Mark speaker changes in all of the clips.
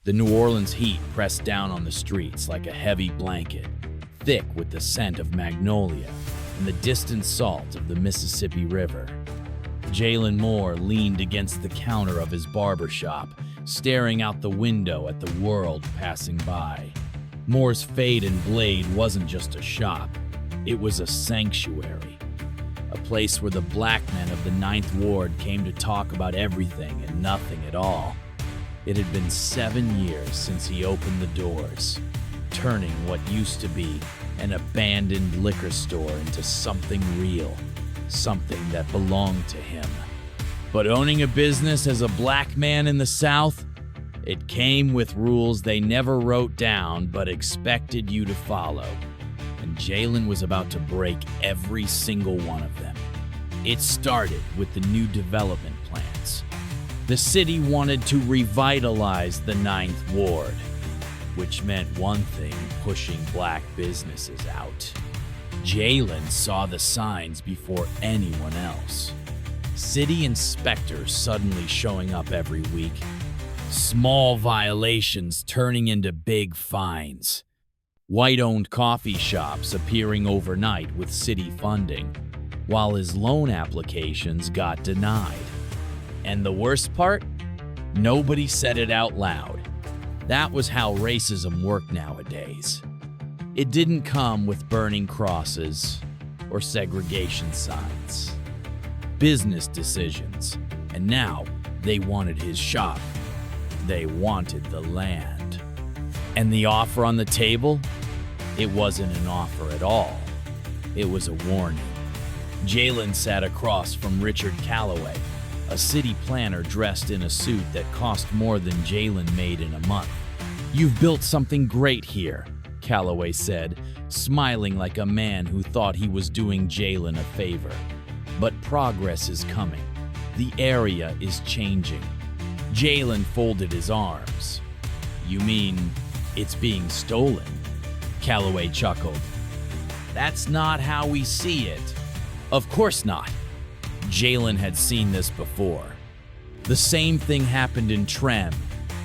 Speaker 1: The New Orleans heat pressed down on the streets like a heavy blanket, thick with the scent of magnolia and the distant salt of the Mississippi River. Jalen Moore leaned against the counter of his barbershop, staring out the window at the world passing by. Moore's Fade and Blade wasn't just a shop, it was a sanctuary. A place where the black men of the Ninth Ward came to talk about everything and nothing at all. It had been 7 years since he opened the doors, turning what used to be an abandoned liquor store into something real, something that belonged to him. But owning a business as a black man in the South, it came with rules they never wrote down but expected you to follow. And Jalen was about to break every single one of them. It started with the new development plans. The city wanted to revitalize the Ninth Ward, which meant one thing: pushing black businesses out. Jalen saw the signs before anyone else. City inspectors suddenly showing up every week. Small violations turning into big fines. White-owned coffee shops appearing overnight with city funding, while his loan applications got denied. And the worst part? Nobody said it out loud. That was how racism worked nowadays. It didn't come with burning crosses or segregation signs. Business decisions, and now they wanted his shop. They wanted the land. And the offer on the table? It wasn't an offer at all. It was a warning. Jalen sat across from Richard Calloway, a city planner dressed in a suit that cost more than Jalen made in a month. "You've built something great here," Calloway said, smiling like a man who thought he was doing Jalen a favor. "But progress is coming. The area is changing." Jalen folded his arms. "You mean it's being stolen?" Calloway chuckled. "That's not how we see it." "Of course not." Jalen had seen this before. The same thing happened in Trem,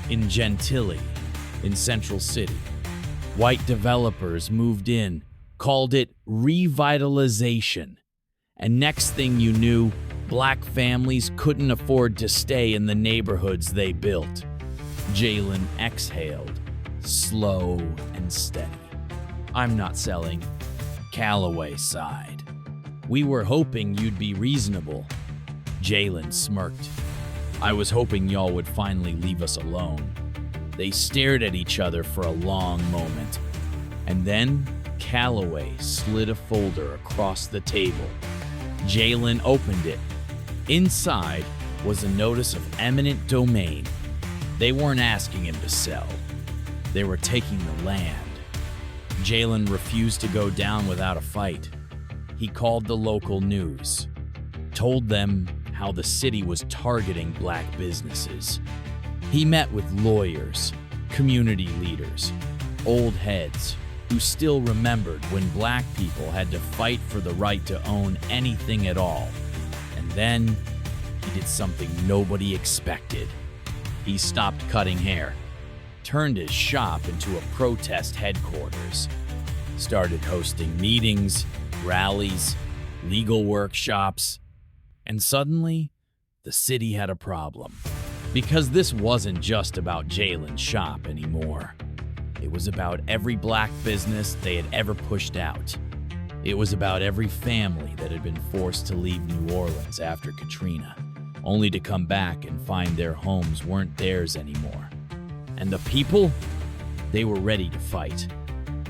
Speaker 1: in Gentilly, in Central City. White developers moved in, called it revitalization. And next thing you knew, black families couldn't afford to stay in the neighborhoods they built. Jalen exhaled, slow and steady. "I'm not selling." Calloway sighed. "We were hoping you'd be reasonable." Jalen smirked. "I was hoping y'all would finally leave us alone." They stared at each other for a long moment, and then Calloway slid a folder across the table. Jalen opened it. Inside was a notice of eminent domain. They weren't asking him to sell. They were taking the land. Jalen refused to go down without a fight. He called the local news, told them how the city was targeting black businesses. He met with lawyers, community leaders, old heads who still remembered when black people had to fight for the right to own anything at all. And then he did something nobody expected. He stopped cutting hair, turned his shop into a protest headquarters, started hosting meetings, rallies, legal workshops, and suddenly the city had a problem. Because this wasn't just about Jalen's shop anymore. It was about every black business they had ever pushed out. It was about every family that had been forced to leave New Orleans after Katrina, only to come back and find their homes weren't theirs anymore. And the people? They were ready to fight.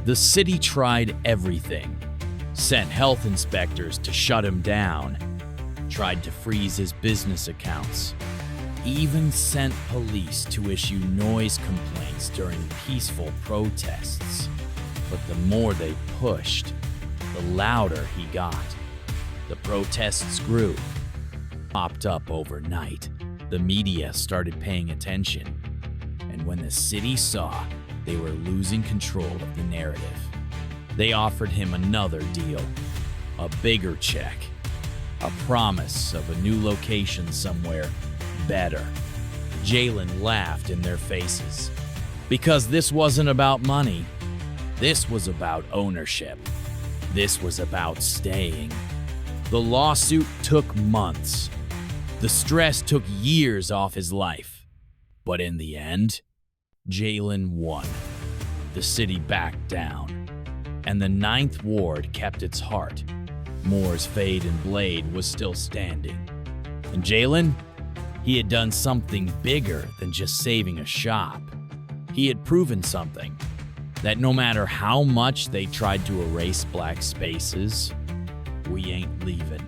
Speaker 1: The city tried everything. Sent health inspectors to shut him down. Tried to freeze his business accounts. Even sent police to issue noise complaints during peaceful protests. But the more they pushed, the louder he got. The protests grew, popped up overnight. The media started paying attention. And when the city saw they were losing control of the narrative, they offered him another deal, a bigger check, a promise of a new location somewhere better. Jalen laughed in their faces. Because this wasn't about money. This was about ownership. This was about staying. The lawsuit took months. The stress took years off his life. But in the end, Jalen won. The city backed down. And the Ninth Ward kept its heart. Moore's Fade and Blade was still standing. And Jalen, he had done something bigger than just saving a shop. He had proven something, that no matter how much they tried to erase black spaces, we ain't leaving.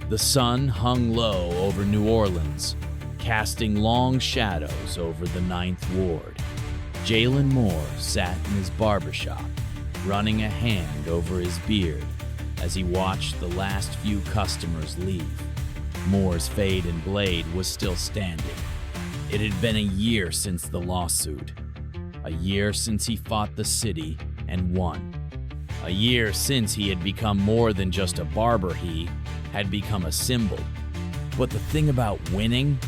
Speaker 1: The sun hung low over New Orleans, casting long shadows over the Ninth Ward. Jalen Moore sat in his barbershop, running a hand over his beard as he watched the last few customers leave. Moore's Fade and Blade was still standing. It had been a year since the lawsuit. A year since he fought the city and won. A year since he had become more than just a barber, he had become a symbol. But the thing about winning,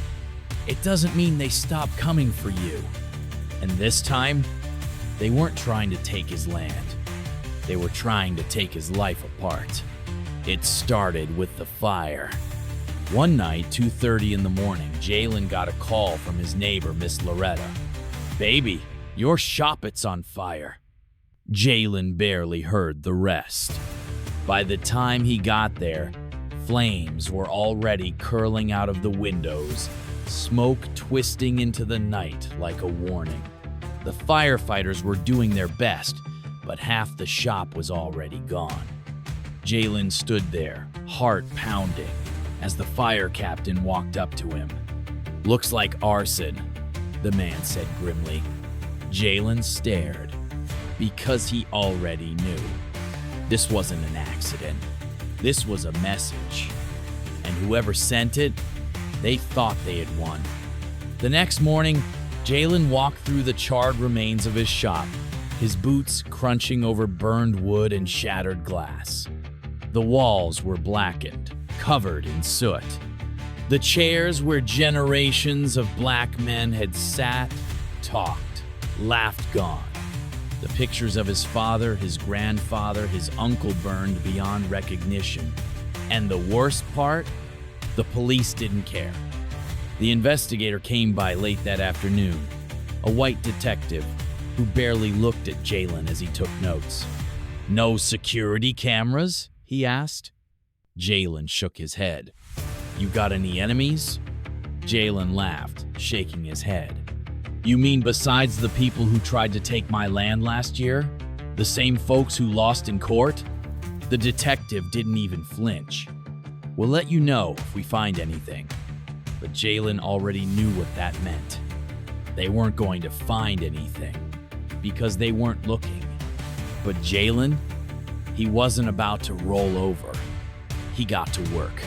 Speaker 1: it doesn't mean they stop coming for you. And this time, they weren't trying to take his land. They were trying to take his life apart. It started with the fire. One night, 2:30 in the morning, Jalen got a call from his neighbor, Miss Loretta. "Baby, your shop-it's on fire." Jalen barely heard the rest. By the time he got there, flames were already curling out of the windows, smoke twisting into the night like a warning. The firefighters were doing their best, but half the shop was already gone. Jalen stood there, heart pounding, as the fire captain walked up to him. "Looks like arson," the man said grimly. Jalen stared, because he already knew. This wasn't an accident. This was a message. And whoever sent it, they thought they had won. The next morning, Jalen walked through the charred remains of his shop, his boots crunching over burned wood and shattered glass. The walls were blackened, covered in soot. The chairs where generations of black men had sat, talked, laughed gone. The pictures of his father, his grandfather, his uncle burned beyond recognition. And the worst part? The police didn't care. The investigator came by late that afternoon, a white detective who barely looked at Jalen as he took notes. "No security cameras?" he asked. Jalen shook his head. "You got any enemies?" Jalen laughed, shaking his head. "You mean besides the people who tried to take my land last year? The same folks who lost in court?" The detective didn't even flinch. "We'll let you know if we find anything." But Jalen already knew what that meant. They weren't going to find anything because they weren't looking. But Jalen, he wasn't about to roll over. He got to work.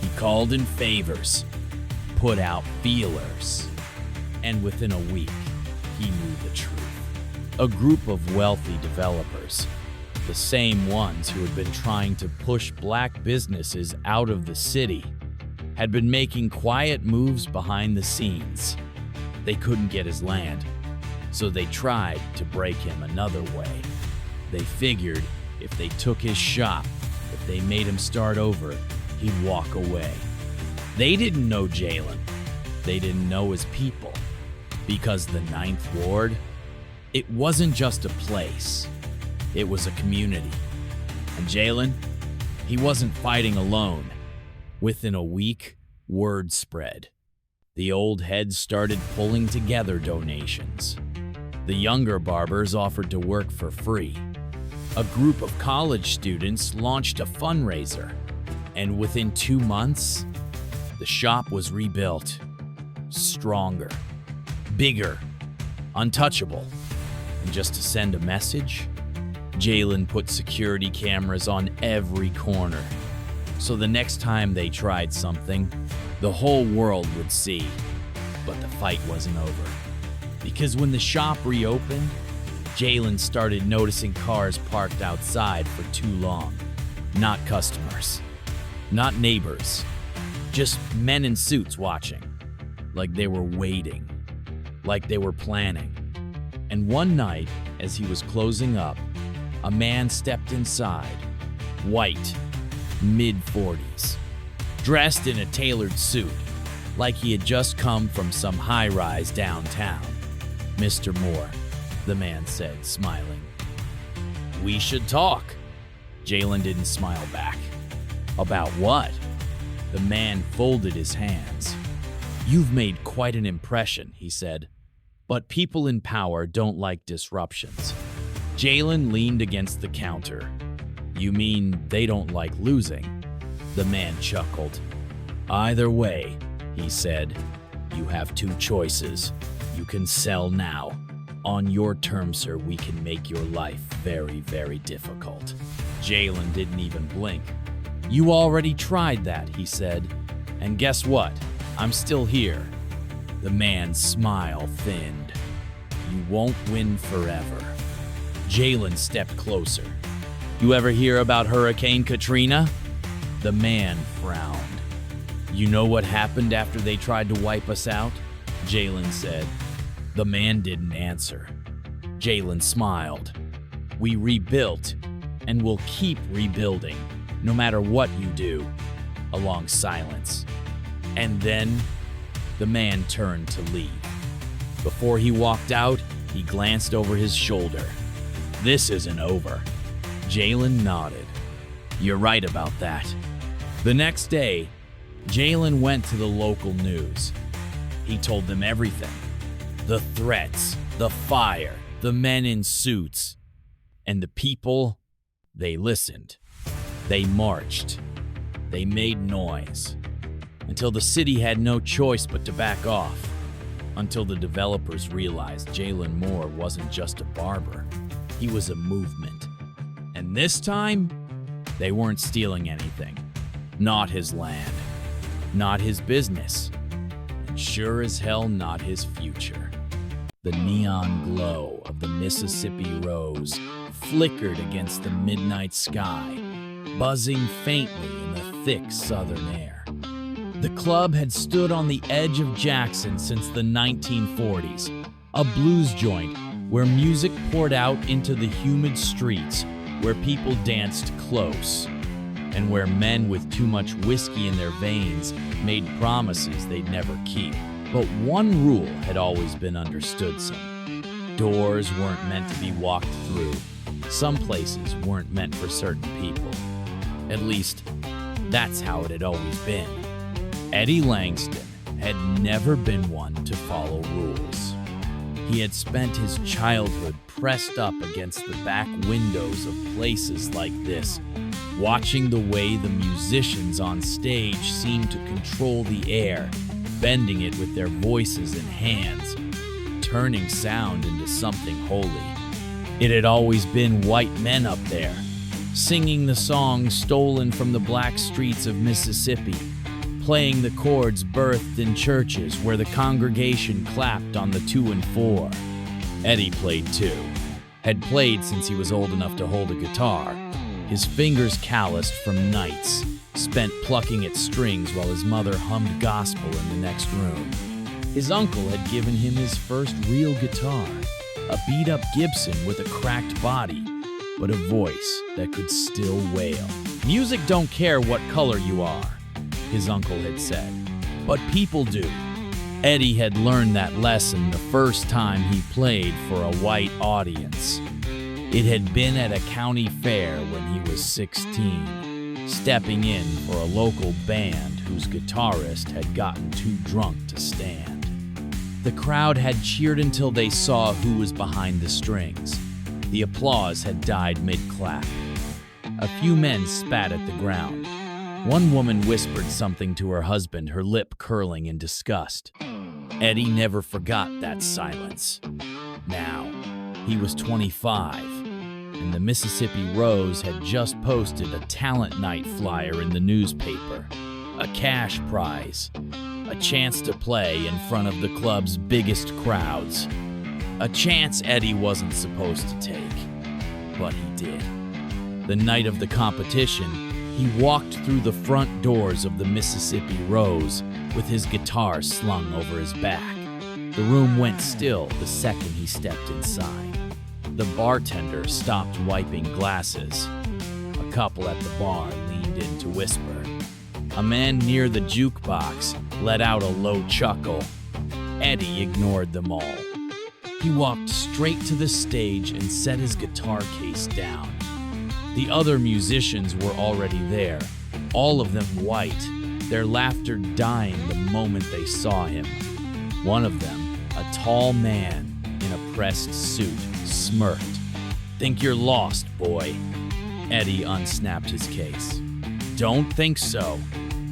Speaker 1: He called in favors, put out feelers. And within a week, he knew the truth. A group of wealthy developers, the same ones who had been trying to push black businesses out of the city, had been making quiet moves behind the scenes. They couldn't get his land, so they tried to break him another way. They figured if they took his shop, if they made him start over, he'd walk away. They didn't know Jalen. They didn't know his people. Because the Ninth Ward, it wasn't just a place. It was a community. And Jalen, he wasn't fighting alone. Within a week, word spread. The old heads started pulling together donations. The younger barbers offered to work for free. A group of college students launched a fundraiser. And within 2 months, the shop was rebuilt. Stronger. Bigger, untouchable. And just to send a message, Jalen put security cameras on every corner. So the next time they tried something, the whole world would see. But the fight wasn't over. Because when the shop reopened, Jalen started noticing cars parked outside for too long. Not customers, not neighbors, just men in suits watching. Like they were waiting. Like they were planning. And one night, as he was closing up, a man stepped inside, white, mid-40s, dressed in a tailored suit, like he had just come from some high-rise downtown. "Mr. Moore," the man said, smiling. "We should talk." Jalen didn't smile back. "About what?" The man folded his hands. "You've made quite an impression," he said. "But people in power don't like disruptions." Jalen leaned against the counter. "You mean they don't like losing?" The man chuckled. "Either way," he said, "you have two choices. You can sell now. On your terms, sir, we can make your life very, very difficult." Jalen didn't even blink. "You already tried that," he said. "And guess what? I'm still here." The man's smile thinned. "You won't win forever." Jalen stepped closer. "You ever hear about Hurricane Katrina?" The man frowned. "You know what happened after they tried to wipe us out?" Jalen said. The man didn't answer. Jalen smiled. "We rebuilt, and we'll keep rebuilding, no matter what you do." A long silence. And then, the man turned to leave. Before he walked out, he glanced over his shoulder. "This isn't over." Jalen nodded. "You're right about that." The next day, Jalen went to the local news. He told them everything. The threats, the fire, the men in suits. And the people, they listened. They marched. They made noise. Until the city had no choice but to back off. Until the developers realized Jalen Moore wasn't just a barber. He was a movement. And this time, they weren't stealing anything. Not his land. Not his business. And sure as hell not his future. The neon glow of the Mississippi Rose flickered against the midnight sky, buzzing faintly in the thick southern air. The club had stood on the edge of Jackson since the 1940s, a blues joint where music poured out into the humid streets, where people danced close, and where men with too much whiskey in their veins made promises they'd never keep. But one rule had always been understood, son. Doors weren't meant to be walked through. Some places weren't meant for certain people. At least, that's how it had always been. Eddie Langston had never been one to follow rules. He had spent his childhood pressed up against the back windows of places like this, watching the way the musicians on stage seemed to control the air, bending it with their voices and hands, turning sound into something holy. It had always been white men up there, singing the songs stolen from the black streets of Mississippi, playing the chords birthed in churches where the congregation clapped on the 2 and 4. Eddie played too. Had played since he was old enough to hold a guitar, his fingers calloused from nights spent plucking at strings while his mother hummed gospel in the next room. His uncle had given him his first real guitar, a beat-up Gibson with a cracked body, but a voice that could still wail. "Music don't care what color you are," his uncle had said, "but people do." Eddie had learned that lesson the first time he played for a white audience. It had been at a county fair when he was 16, stepping in for a local band whose guitarist had gotten too drunk to stand. The crowd had cheered until they saw who was behind the strings. The applause had died mid-clap. A few men spat at the ground. One woman whispered something to her husband, her lip curling in disgust. Eddie never forgot that silence. Now, he was 25, and the Mississippi Rose had just posted a talent night flyer in the newspaper, a cash prize, a chance to play in front of the club's biggest crowds, a chance Eddie wasn't supposed to take, but he did. The night of the competition, he walked through the front doors of the Mississippi Rose with his guitar slung over his back. The room went still the second he stepped inside. The bartender stopped wiping glasses. A couple at the bar leaned in to whisper. A man near the jukebox let out a low chuckle. Eddie ignored them all. He walked straight to the stage and set his guitar case down. The other musicians were already there, all of them white, their laughter dying the moment they saw him. One of them, a tall man in a pressed suit, smirked. "Think you're lost, boy." Eddie unsnapped his case. "Don't think so."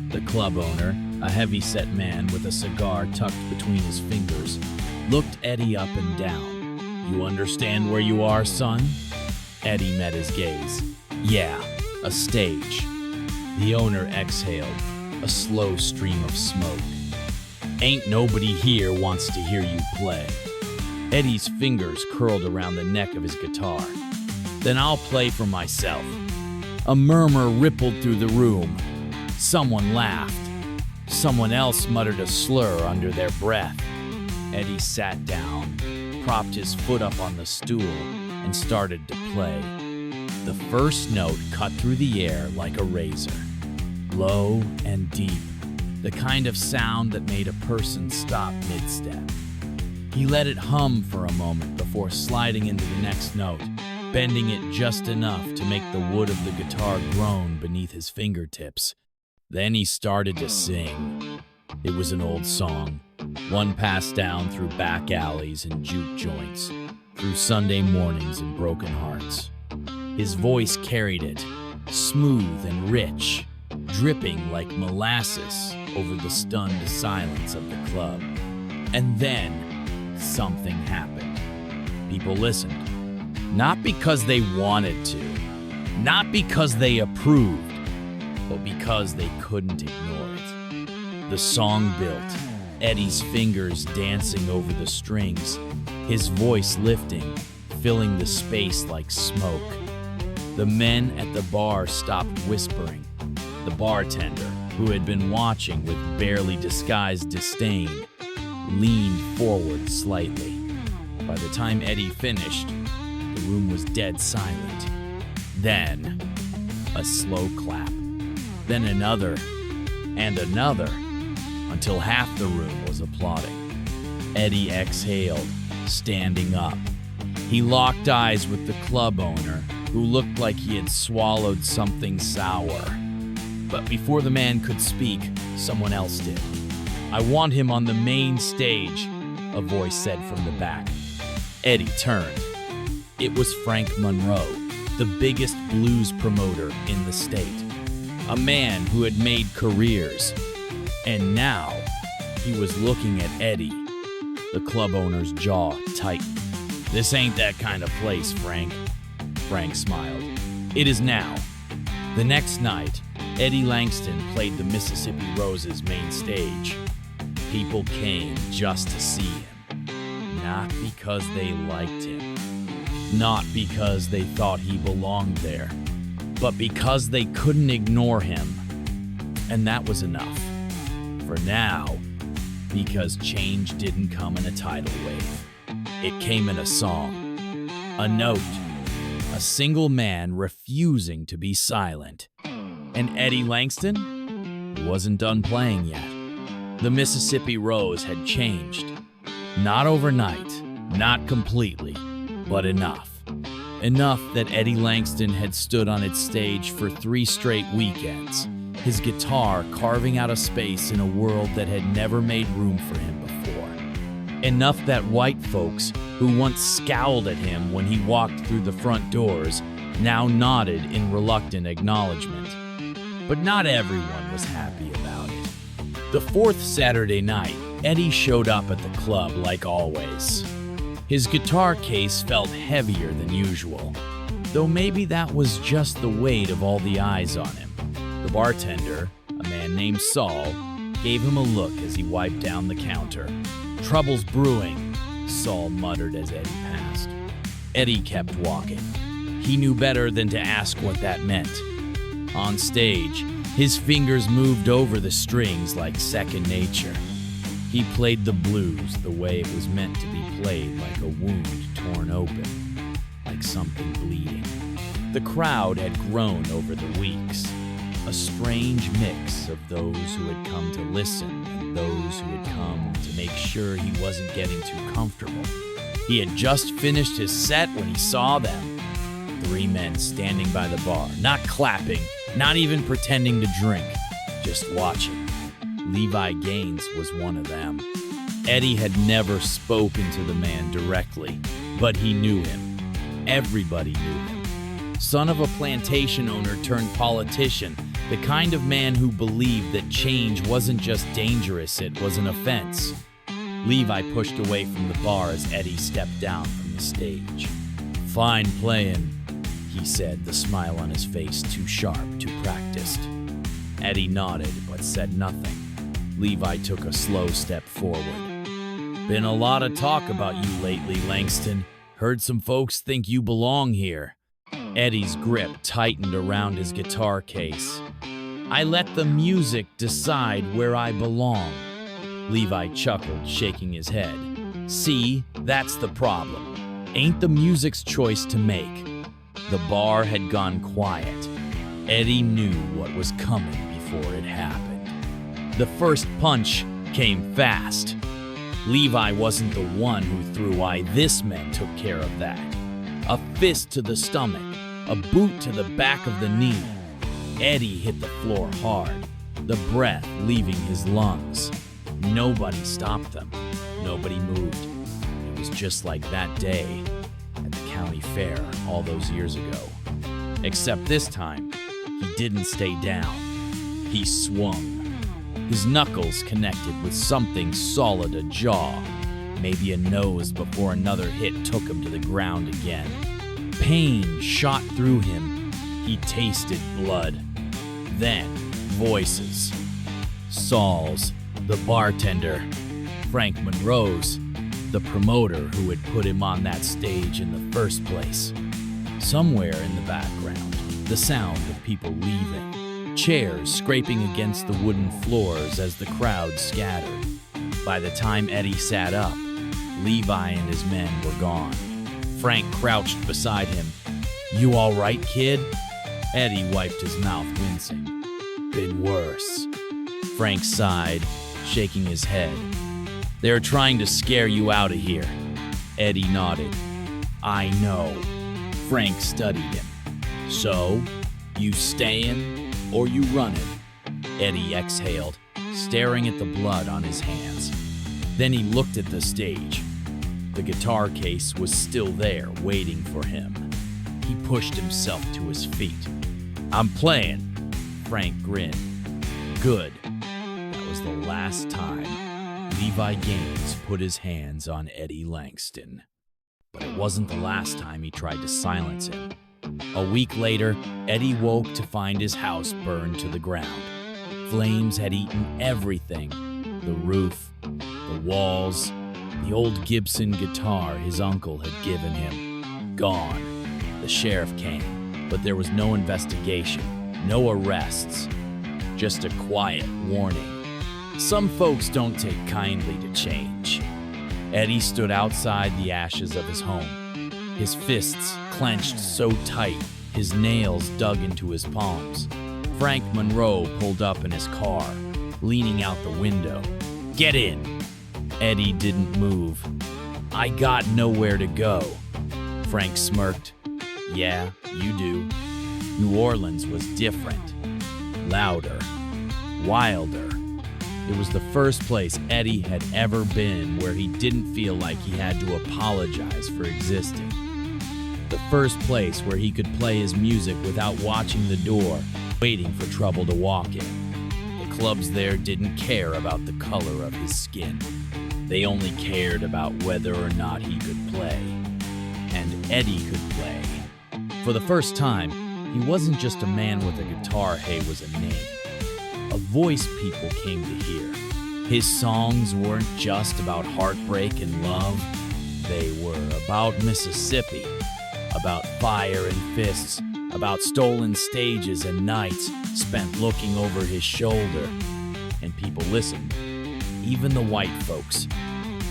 Speaker 1: The club owner, a heavy-set man with a cigar tucked between his fingers, looked Eddie up and down. "You understand where you are, son?" Eddie met his gaze. "Yeah, a stage." The owner exhaled, a slow stream of smoke. "Ain't nobody here wants to hear you play." Eddie's fingers curled around the neck of his guitar. "Then I'll play for myself." A murmur rippled through the room. Someone laughed. Someone else muttered a slur under their breath. Eddie sat down, propped his foot up on the stool, and started to play. The first note cut through the air like a razor. Low and deep, the kind of sound that made a person stop mid-step. He let it hum for a moment before sliding into the next note, bending it just enough to make the wood of the guitar groan beneath his fingertips. Then he started to sing. It was an old song, one passed down through back alleys and juke joints, through Sunday mornings and broken hearts. His voice carried it, smooth and rich, dripping like molasses over the stunned silence of the club. And then something happened. People listened, not because they wanted to, not because they approved, but because they couldn't ignore it. The song built, Eddie's fingers dancing over the strings, his voice lifting, filling the space like smoke. The men at the bar stopped whispering. The bartender, who had been watching with barely disguised disdain, leaned forward slightly. By the time Eddie finished, the room was dead silent. Then, a slow clap. Then another, and another, until half the room was applauding. Eddie exhaled, standing up. He locked eyes with the club owner, who looked like he had swallowed something sour. But before the man could speak, someone else did. "I want him on the main stage," a voice said from the back. Eddie turned. It was Frank Monroe, the biggest blues promoter in the state. A man who had made careers. And now, he was looking at Eddie. The club owner's jaw tightened. "This ain't that kind of place, Frank." Frank smiled. "It is now." The next night, Eddie Langston played the Mississippi Rose's main stage. People came just to see him. Not because they liked him. Not because they thought he belonged there. But because they couldn't ignore him. And that was enough. For now, because change didn't come in a tidal wave. It came in a song. A note. A single man refusing to be silent. And Eddie Langston? He wasn't done playing yet. The Mississippi Rose had changed. Not overnight, not completely, but enough. Enough that Eddie Langston had stood on its stage for 3 straight weekends, his guitar carving out a space in a world that had never made room for him before. Enough that white folks, who once scowled at him when he walked through the front doors, now nodded in reluctant acknowledgement. But not everyone was happy about it. The 4th Saturday night, Eddie showed up at the club like always. His guitar case felt heavier than usual, though maybe that was just the weight of all the eyes on him. The bartender, a man named Saul, gave him a look as he wiped down the counter. "Trouble's brewing," Saul muttered as Eddie passed. Eddie kept walking. He knew better than to ask what that meant. On stage, his fingers moved over the strings like second nature. He played the blues the way it was meant to be played, like a wound torn open, like something bleeding. The crowd had grown over the weeks, a strange mix of those who had come to listen and those who had come to make sure he wasn't getting too comfortable. He had just finished his set when he saw them. 3 men standing by the bar, not clapping, not even pretending to drink, just watching. Levi Gaines was one of them. Eddie had never spoken to the man directly, but he knew him. Everybody knew him. Son of a plantation owner turned politician, the kind of man who believed that change wasn't just dangerous, it was an offense. Levi pushed away from the bar as Eddie stepped down from the stage. "Fine playing," he said, the smile on his face too sharp, too practiced. Eddie nodded but said nothing. Levi took a slow step forward. "Been a lot of talk about you lately, Langston. Heard some folks think you belong here." Eddie's grip tightened around his guitar case. "I let the music decide where I belong." Levi chuckled, shaking his head. "See, that's the problem. Ain't the music's choice to make." The bar had gone quiet. Eddie knew what was coming before it happened. The first punch came fast. Levi wasn't the one who threw why this man took care of that. A fist to the stomach, a boot to the back of the knee. Eddie hit the floor hard, the breath leaving his lungs. Nobody stopped them. Nobody moved. It was just like that day at the county fair all those years ago. Except this time, he didn't stay down. He swung. His knuckles connected with something solid, a jaw, maybe a nose before another hit took him to the ground again. Pain shot through him. He tasted blood. Then, voices. Saul's, the bartender. Frank Monroe's, the promoter who had put him on that stage in the first place. Somewhere in the background, the sound of people leaving. Chairs scraping against the wooden floors as the crowd scattered. By the time Eddie sat up, Levi and his men were gone. Frank crouched beside him. "You all right, kid?" Eddie wiped his mouth, wincing. "Been worse." Frank sighed, shaking his head. "They're trying to scare you out of here." Eddie nodded. "I know." Frank studied him. "So, you stayin'? Or you running?" Eddie exhaled, staring at the blood on his hands. Then he looked at the stage. The guitar case was still there, waiting for him. He pushed himself to his feet. "I'm playing." Frank grinned. "Good." That was the last time Levi Gaines put his hands on Eddie Langston. But it wasn't the last time he tried to silence him. A week later, Eddie woke to find his house burned to the ground. Flames had eaten everything. The roof, the walls, the old Gibson guitar his uncle had given him. Gone. The sheriff came, but there was no investigation, no arrests. Just a quiet warning. Some folks don't take kindly to change. Eddie stood outside the ashes of his home. His fists clenched so tight, his nails dug into his palms. Frank Monroe pulled up in his car, leaning out the window. "Get in." Eddie didn't move. "I got nowhere to go." Frank smirked. "Yeah, you do." New Orleans was different. Louder. Wilder. It was the first place Eddie had ever been where he didn't feel like he had to apologize for existing. The first place where he could play his music without watching the door, waiting for trouble to walk in. The clubs there didn't care about the color of his skin. They only cared about whether or not he could play. And Eddie could play. For the first time, he wasn't just a man with a guitar Hay was a name. A voice people came to hear. His songs weren't just about heartbreak and love. They were about Mississippi, about fire and fists, about stolen stages and nights spent looking over his shoulder. And people listened. even the white folks,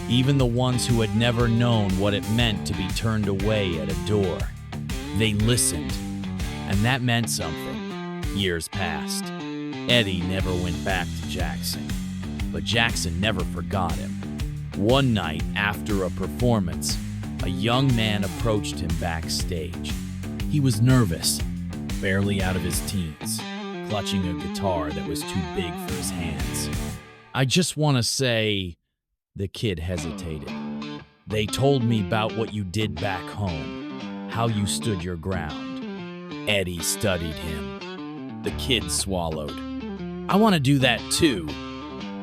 Speaker 1: even the ones who had never known what it meant to be turned away at a door. They listened, and that meant something. Years passed. Eddie never went back to Jackson, but Jackson never forgot him. One night after a performance, a young man approached him backstage. He was nervous, barely out of his teens, clutching a guitar that was too big for his hands. I just want to say, the kid hesitated. They told me about what you did back home, how you stood your ground. Eddie studied him. The kid swallowed. I want to do that too.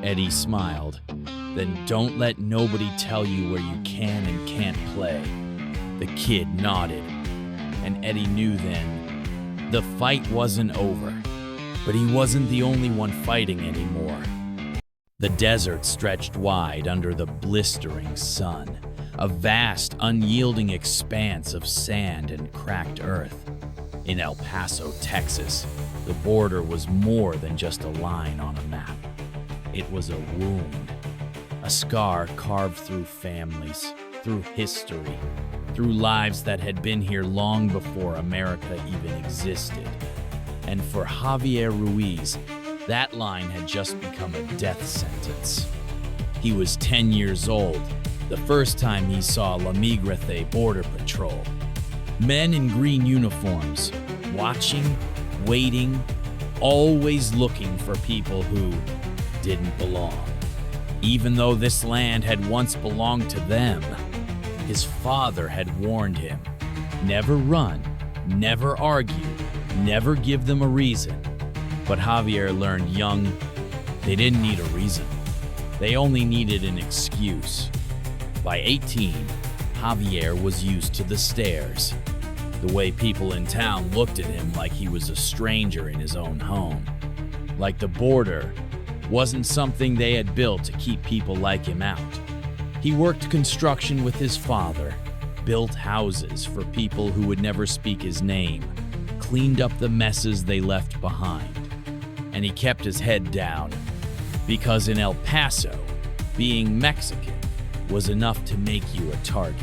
Speaker 1: Eddie smiled. Then don't let nobody tell you where you can and can't play. The kid nodded, and Eddie knew then the fight wasn't over. But he wasn't the only one fighting anymore. The desert stretched wide under the blistering sun, a vast, unyielding expanse of sand and cracked earth. In El Paso, Texas, the border was more than just a line on a map. It was a wound, a scar carved through families, through history, through lives that had been here long before America even existed. And for Javier Ruiz, that line had just become a death sentence. He was 10 years old, the first time he saw La Migrate Border Patrol. Men in green uniforms, watching, waiting, always looking for people who didn't belong. Even though this land had once belonged to them, his father had warned him, never run, never argue, never give them a reason. But Javier learned young, they didn't need a reason. They only needed an excuse. By 18, Javier was used to the stares, the way people in town looked at him like he was a stranger in his own home. Like the border wasn't something they had built to keep people like him out. He worked construction with his father, built houses for people who would never speak his name, cleaned up the messes they left behind. And he kept his head down, because in El Paso, being Mexican was enough to make you a target.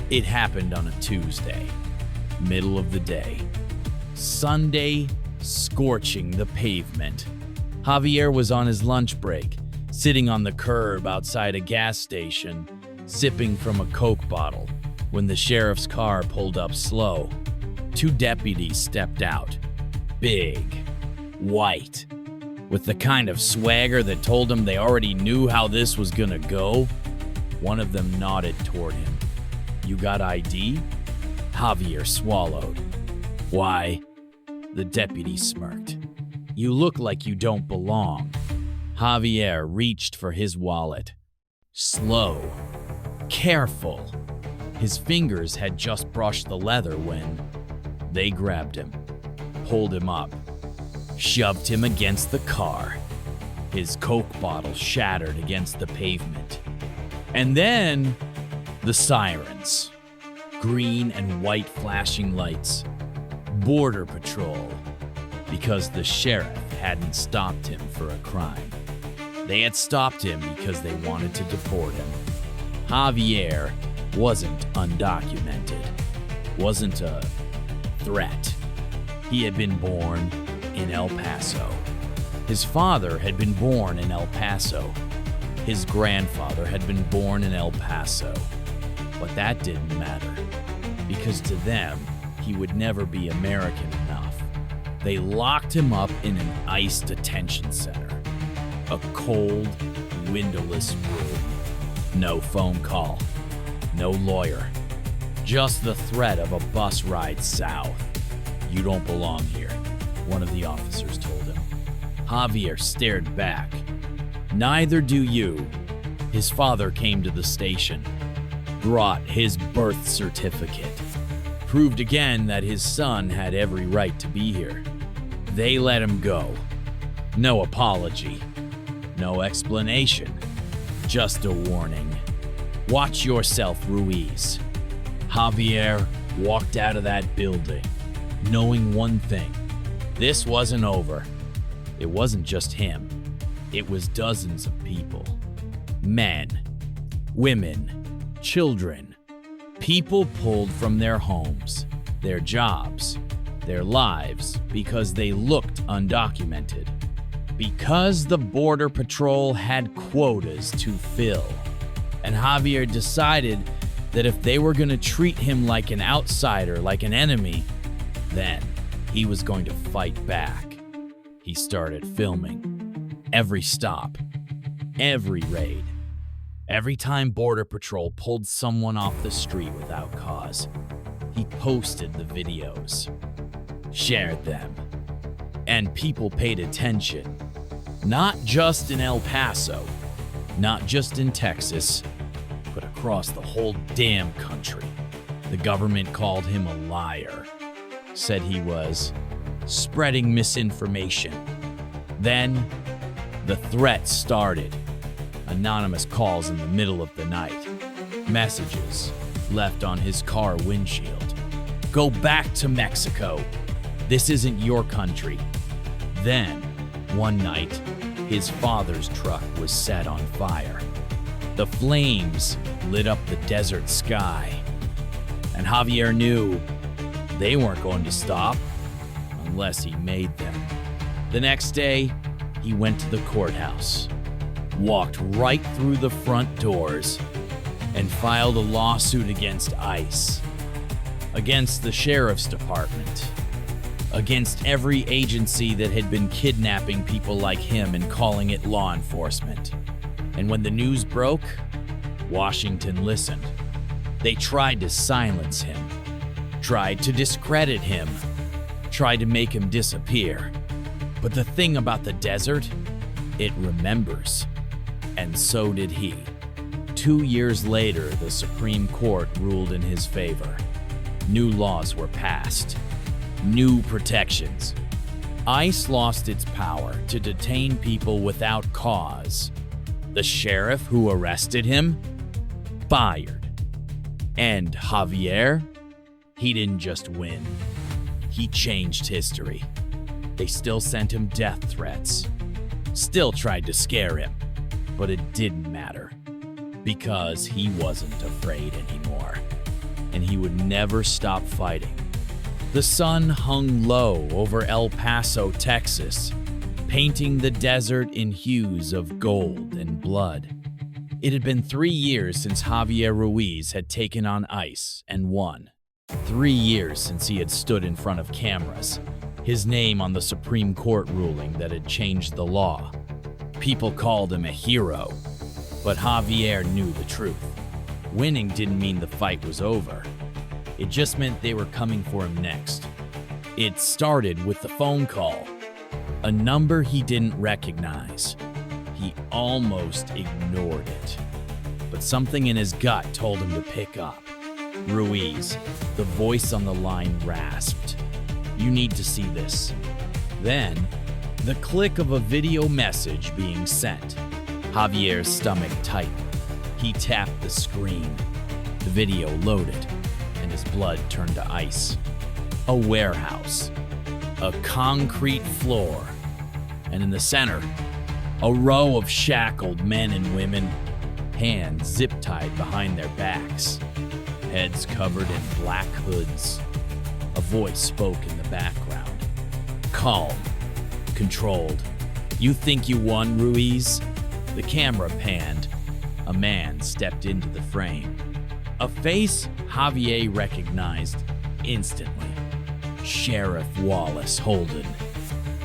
Speaker 1: It happened on a Tuesday, middle of the day. Sunday, scorching the pavement. Javier was on his lunch break, sitting on the curb outside a gas station, sipping from a Coke bottle, when the sheriff's car pulled up slow. Two deputies stepped out, big, white, with the kind of swagger that told him they already knew how this was gonna go. One of them nodded toward him. "You got ID?" Javier swallowed. "Why?" The deputy smirked. "You look like you don't belong." Javier reached for his wallet. Slow, careful. His fingers had just brushed the leather when they grabbed him, pulled him up, shoved him against the car. His Coke bottle shattered against the pavement. And then, the sirens. Green and white flashing lights. Border Patrol. Because the sheriff hadn't stopped him for a crime. They had stopped him because they wanted to deport him. Javier wasn't undocumented, wasn't a threat. He had been born in El Paso. His father had been born in El Paso. His grandfather had been born in El Paso. But that didn't matter, because to them, he would never be American enough. They locked him up in an ICE detention center. A cold, windowless room. No phone call. No lawyer. Just the threat of a bus ride south. "You don't belong here," one of the officers told him. Javier stared back. "Neither do you." His father came to the station, brought his birth certificate, proved again that his son had every right to be here. They let him go. No apology. No explanation. Just a warning. "Watch yourself, Ruiz." Javier walked out of that building, knowing one thing. This wasn't over. It wasn't just him. It was dozens of people. Men, women, children, people pulled from their homes, their jobs, their lives because they looked undocumented. Because the Border Patrol had quotas to fill. And Javier decided that if they were going to treat him like an outsider, like an enemy, then he was going to fight back. He started filming every stop, every raid. Every time Border Patrol pulled someone off the street without cause, he posted the videos, shared them, and people paid attention. Not just in El Paso, not just in Texas, but across the whole damn country. The government called him a liar, said he was spreading misinformation. Then the threat started. Anonymous calls in the middle of the night. Messages left on his car windshield. Go back to Mexico. This isn't your country. Then, one night, his father's truck was set on fire. The flames lit up the desert sky. And Javier knew they weren't going to stop unless he made them. The next day, he went to the courthouse, walked right through the front doors, and filed a lawsuit against ICE, against the sheriff's department, against every agency that had been kidnapping people like him and calling it law enforcement. And when the news broke, Washington listened. They tried to silence him, tried to discredit him, tried to make him disappear. But the thing about the desert, it remembers. And so did he. 2 years later, the Supreme Court ruled in his favor. New laws were passed. New protections. ICE lost its power to detain people without cause. The sheriff who arrested him, fired. And Javier, he didn't just win. He changed history. They still sent him death threats. Still tried to scare him. But it didn't matter. Because he wasn't afraid anymore. And he would never stop fighting. The sun hung low over El Paso, Texas, painting the desert in hues of gold and blood. It had been 3 years since Javier Ruiz had taken on ICE and won. 3 years since he had stood in front of cameras, his name on the Supreme Court ruling that had changed the law. People called him a hero, but Javier knew the truth. Winning didn't mean the fight was over. It just meant they were coming for him next. It started with the phone call, a number he didn't recognize. He almost ignored it, but something in his gut told him to pick up. Ruiz, the voice on the line, rasped, "You need to see this." Then, the click of a video message being sent. Javier's stomach tightened. He tapped the screen. The video loaded, and his blood turned to ice. A warehouse, a concrete floor, and in the center, a row of shackled men and women, hands zip-tied behind their backs, heads covered in black hoods. A voice spoke in the background. Calm, controlled. "You think you won, Ruiz?" The camera panned. A man stepped into the frame. A face Javier recognized instantly. Sheriff Wallace Holden.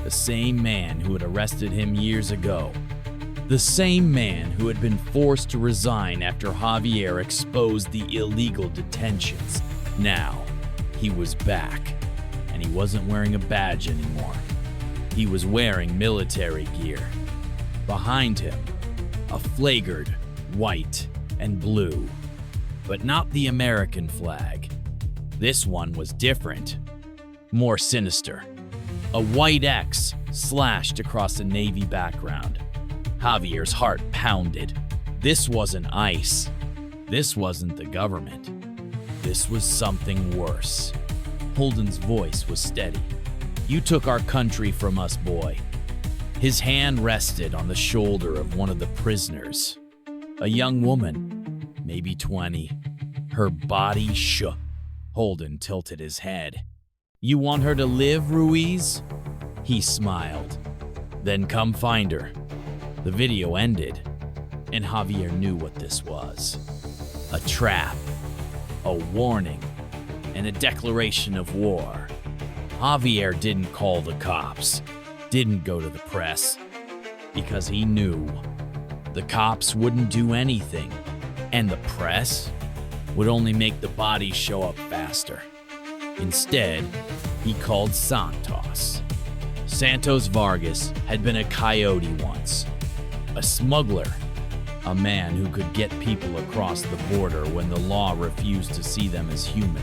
Speaker 1: The same man who had arrested him years ago. The same man who had been forced to resign after Javier exposed the illegal detentions. Now, he was back, and he wasn't wearing a badge anymore. He was wearing military gear. Behind him, a flagged white and blue, but not the American flag. This one was different, more sinister. A white X slashed across a navy background. Javier's heart pounded. This wasn't ICE. This wasn't the government. This was something worse. Holden's voice was steady. "You took our country from us, boy." His hand rested on the shoulder of one of the prisoners. A young woman, maybe 20. Her body shook. Holden tilted his head. "You want her to live, Ruiz?" He smiled. "Then come find her." The video ended, and Javier knew what this was. A trap, a warning, and a declaration of war. Javier didn't call the cops, didn't go to the press, because he knew the cops wouldn't do anything, and the press would only make the bodies show up faster. Instead, he called Santos. Santos Vargas had been a coyote once, a smuggler, a man who could get people across the border when the law refused to see them as human.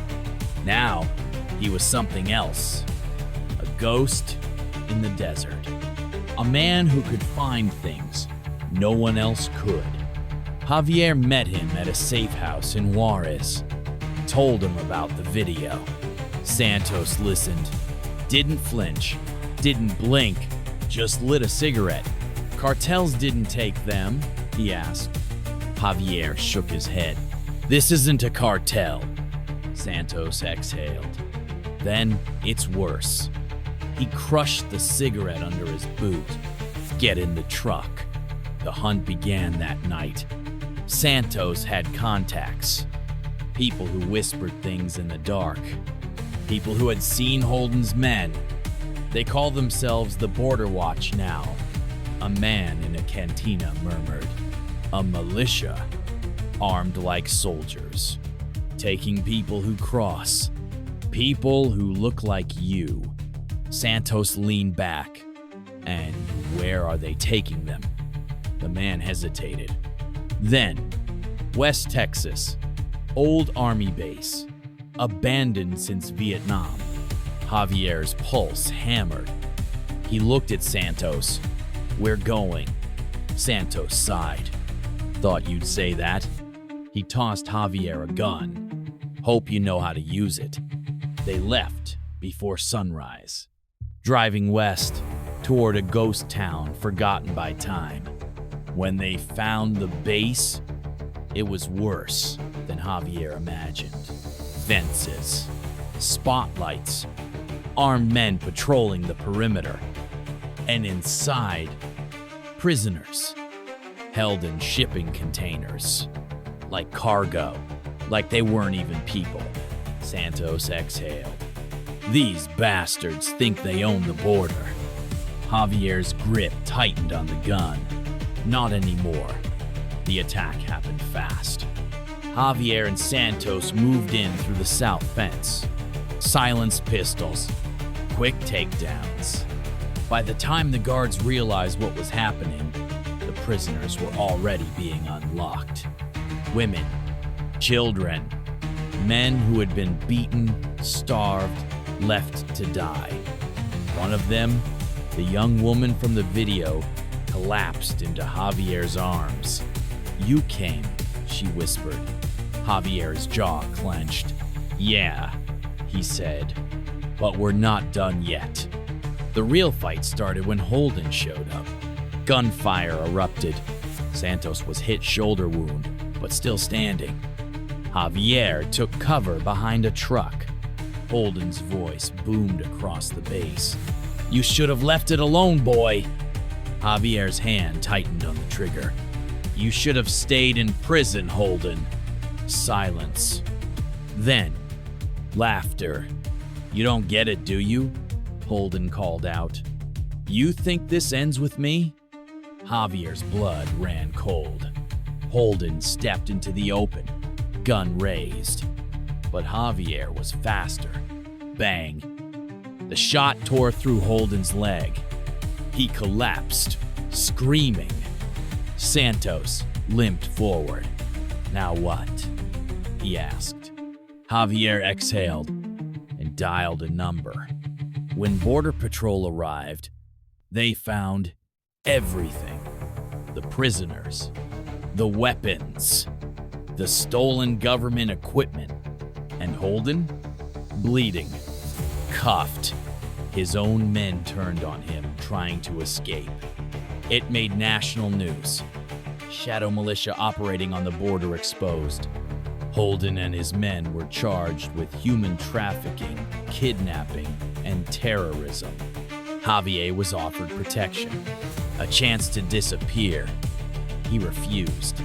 Speaker 1: Now, he was something else, a ghost in the desert, a man who could find things no one else could. Javier met him at a safe house in Juarez, told him about the video. Santos listened, didn't flinch, didn't blink, just lit a cigarette. "Cartels didn't take them?" he asked. Javier shook his head. "This isn't a cartel." Santos exhaled. "Then it's worse." He crushed the cigarette under his boot. "Get in the truck." The hunt began that night. Santos had contacts, people who whispered things in the dark, people who had seen Holden's men. They call themselves the Border Watch now. A man in a cantina murmured, "A militia, armed like soldiers, taking people who cross, people who look like you." Santos leaned back. "And where are they taking them?" The man hesitated. "Then, West Texas, old army base, abandoned since Vietnam." Javier's pulse hammered. He looked at Santos. "We're going." Santos sighed. "Thought you'd say that." He tossed Javier a gun. "Hope you know how to use it." They left before sunrise, driving west toward a ghost town forgotten by time. When they found the base, it was worse than Javier imagined. Fences, spotlights, armed men patrolling the perimeter, and inside, prisoners, held in shipping containers, like cargo, like they weren't even people. Santos exhaled. "These bastards think they own the border." Javier's grip tightened on the gun. Not anymore. The attack happened fast. Javier and Santos moved in through the south fence. Silenced pistols. Quick takedowns. By the time the guards realized what was happening, the prisoners were already being unlocked. Women, children, men who had been beaten, starved, left to die. One of them, the young woman from the video, collapsed into Javier's arms. "You came," she whispered. Javier's jaw clenched. "Yeah," he said, "but we're not done yet." The real fight started when Holden showed up. Gunfire erupted. Santos was hit shoulder wound, but still standing. Javier took cover behind a truck. Holden's voice boomed across the base. "You should have left it alone, boy." Javier's hand tightened on the trigger. "You should have stayed in prison, Holden." Silence. Then, laughter. "You don't get it, do you?" Holden called out. "You think this ends with me?" Javier's blood ran cold. Holden stepped into the open, gun raised. But Javier was faster. Bang. The shot tore through Holden's leg. He collapsed, screaming. Santos limped forward. "Now what?" he asked. Javier exhaled and dialed a number. When Border Patrol arrived, they found everything. The prisoners, the weapons, the stolen government equipment, and Holden, bleeding, cuffed. His own men turned on him, trying to escape. It made national news. shadow militia operating on the border exposed. Holden and his men were charged with human trafficking, kidnapping, and terrorism. Javier was offered protection, a chance to disappear. He refused,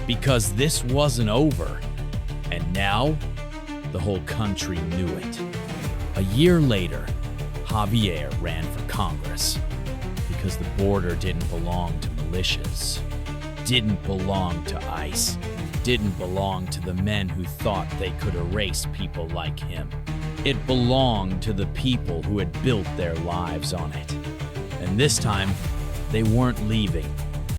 Speaker 1: because this wasn't over. And now, the whole country knew it. A year later, Javier ran for Congress, because the border didn't belong to militias, didn't belong to ICE, didn't belong to the men who thought they could erase people like him. It belonged to the people who had built their lives on it. And this time, they weren't leaving.